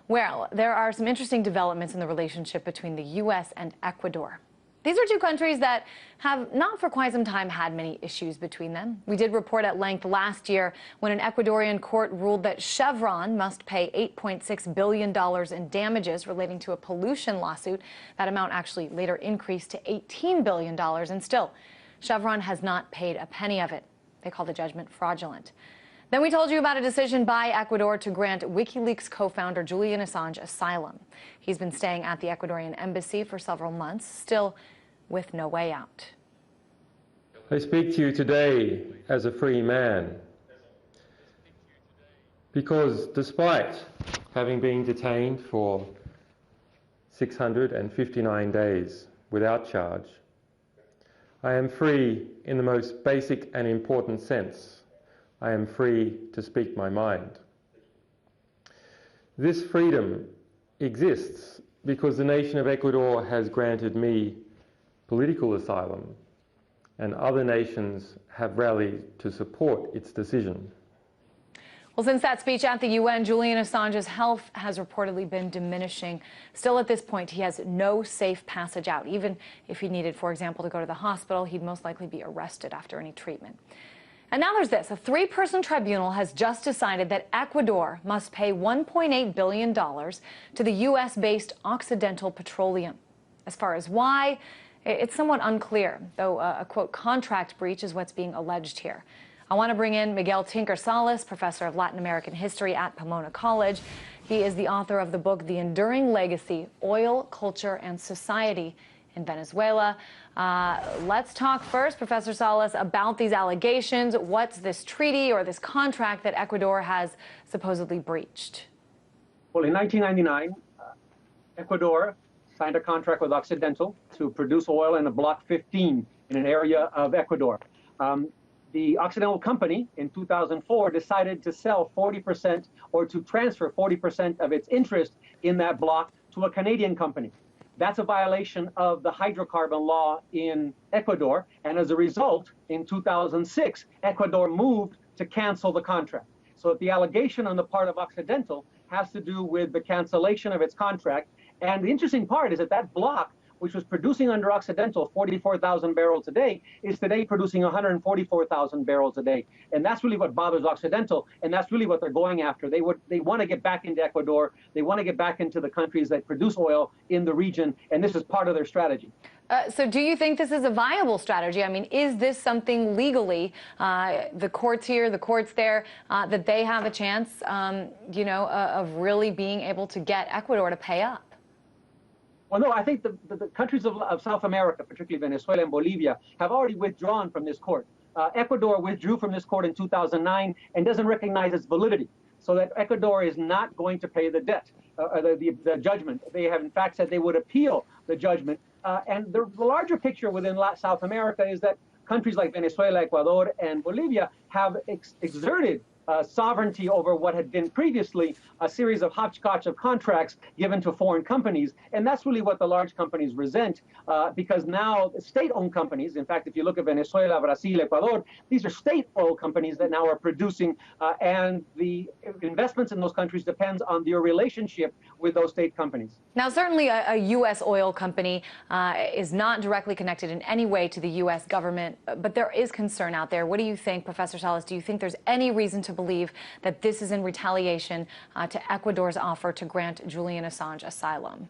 Well, there are some interesting developments in the relationship between the U.S. and Ecuador. These are two countries that have not for quite some time had many issues between them. We did report at length last year when an Ecuadorian court ruled that Chevron must pay $8.6 billion in damages relating to a pollution lawsuit. That amount actually later increased to $18 billion, and still, Chevron has not paid a penny of it. They call the judgment fraudulent. Then we told you about a decision by Ecuador to grant WikiLeaks co-founder Julian Assange asylum. He's been staying at the Ecuadorian embassy for several months, still with no way out. I speak to you today as a free man, because despite having been detained for 659 days without charge, I am free in the most basic and important sense. I am free to speak my mind. This freedom exists because the nation of Ecuador has granted me political asylum, and other nations have rallied to support its decision. Well, since that speech at the UN, Julian Assange's health has reportedly been diminishing. Still, at this point, he has no safe passage out. Even if he needed, for example, to go to the hospital, he'd most likely be arrested after any treatment. And now there's this. A three-person tribunal has just decided that Ecuador must pay $1.8 billion to the U.S.-based Occidental Petroleum. As far as why, it's somewhat unclear, though a, quote, contract breach is what's being alleged here. I want to bring in Miguel Tinker Salas, professor of Latin American history at Pomona College. He is the author of the book, The Enduring Legacy, Oil, Culture, and Society in Venezuela. Let's talk first, Professor Salas, about these allegations. What's this treaty or this contract that Ecuador has supposedly breached? Well, in 1999, Ecuador signed a contract with Occidental to produce oil in a Block 15 in an area of Ecuador. The Occidental company in 2004 decided to sell 40% or to transfer 40% of its interest in that block to a Canadian company. That's a violation of the hydrocarbon law in Ecuador, and as a result, in 2006, Ecuador moved to cancel the contract. So the allegation on the part of Occidental has to do with the cancellation of its contract, and the interesting part is that that block, which was producing under Occidental 44,000 barrels a day, is today producing 144,000 barrels a day. And that's really what bothers Occidental, and that's really what they're going after. They want to get back into Ecuador. They want to get back into the countries that produce oil in the region, and this is part of their strategy. So do you think this is a viable strategy? I mean, is this something legally, the courts here, the courts there, that they have a chance, of really being able to get Ecuador to pay up? Well, no, I think the countries of South America, particularly Venezuela and Bolivia, have already withdrawn from this court. Ecuador withdrew from this court in 2009 and doesn't recognize its validity, so that Ecuador is not going to pay the debt, the judgment. They have, in fact, said they would appeal the judgment. And the larger picture within South America is that countries like Venezuela, Ecuador, and Bolivia have exerted sovereignty over what had been previously a series of hodgepodge of contracts given to foreign companies. And that's really what the large companies resent, because now state-owned companies, in fact, if you look at Venezuela, Brazil, Ecuador, these are state oil companies that now are producing, and the investments in those countries depends on your relationship with those state companies. Now, certainly a U.S. oil company is not directly connected in any way to the U.S. government, but there is concern out there. What do you think, Professor Salas? Do you think there's any reason to believe that this is in retaliation to Ecuador's offer to grant Julian Assange asylum?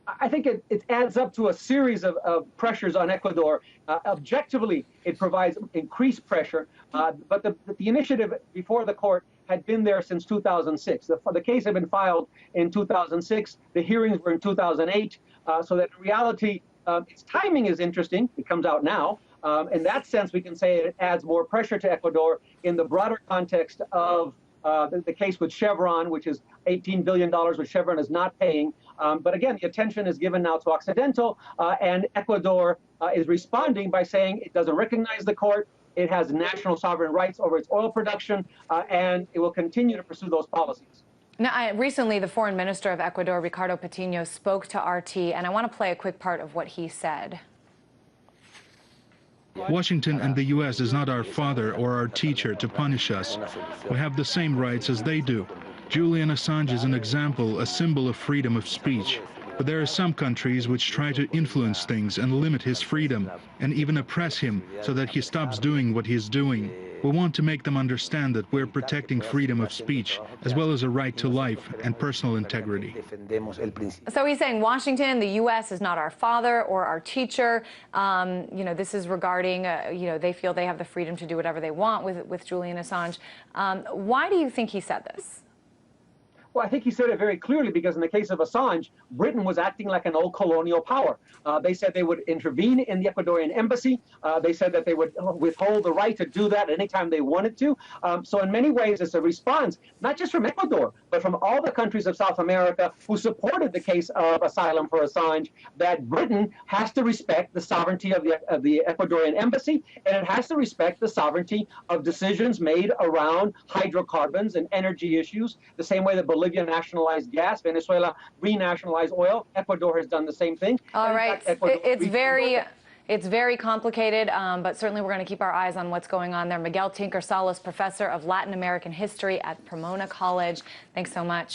I think it adds up to a series of pressures on Ecuador. Objectively, it provides increased pressure, but the initiative before the court had been there since 2006. The case had been filed in 2006. The hearings were in 2008. So that in reality, its timing is interesting. It comes out now. In that sense, we can say it adds more pressure to Ecuador in the broader context of the case with Chevron, which is $18 billion, which Chevron is not paying. But again, the attention is given now to Occidental, and Ecuador is responding by saying it doesn't recognize the court. It has national sovereign rights over its oil production, and it will continue to pursue those policies. Now, recently, the foreign minister of Ecuador, Ricardo Patiño, spoke to RT, and I want to play a quick part of what he said. Washington and the U.S. is not our father or our teacher to punish us. We have the same rights as they do. Julian Assange is an example, a symbol of freedom of speech. But there are some countries which try to influence things and limit his freedom, and even oppress him so that he stops doing what he is doing. We want to make them understand that we're protecting freedom of speech, as well as a right to life and personal integrity. So he's saying Washington, the U.S. is not our father or our teacher. This is regarding, they feel they have the freedom to do whatever they want with Julian Assange. Why do you think he said this? Well, I think he said it very clearly because in the case of Assange, Britain was acting like an old colonial power. They said they would intervene in the Ecuadorian embassy. They said that they would withhold the right to do that anytime they wanted to. So in many ways, it's a response, not just from Ecuador, but from all the countries of South America who supported the case of asylum for Assange, that Britain has to respect the sovereignty of the Ecuadorian embassy, and it has to respect the sovereignty of decisions made around hydrocarbons and energy issues, the same way that Bolivia nationalized gas, Venezuela renationalized oil. Ecuador has done the same thing. All right. It's very complicated, but certainly we're going to keep our eyes on what's going on there. Miguel Tinker Salas, professor of Latin American history at Pomona College. Thanks so much.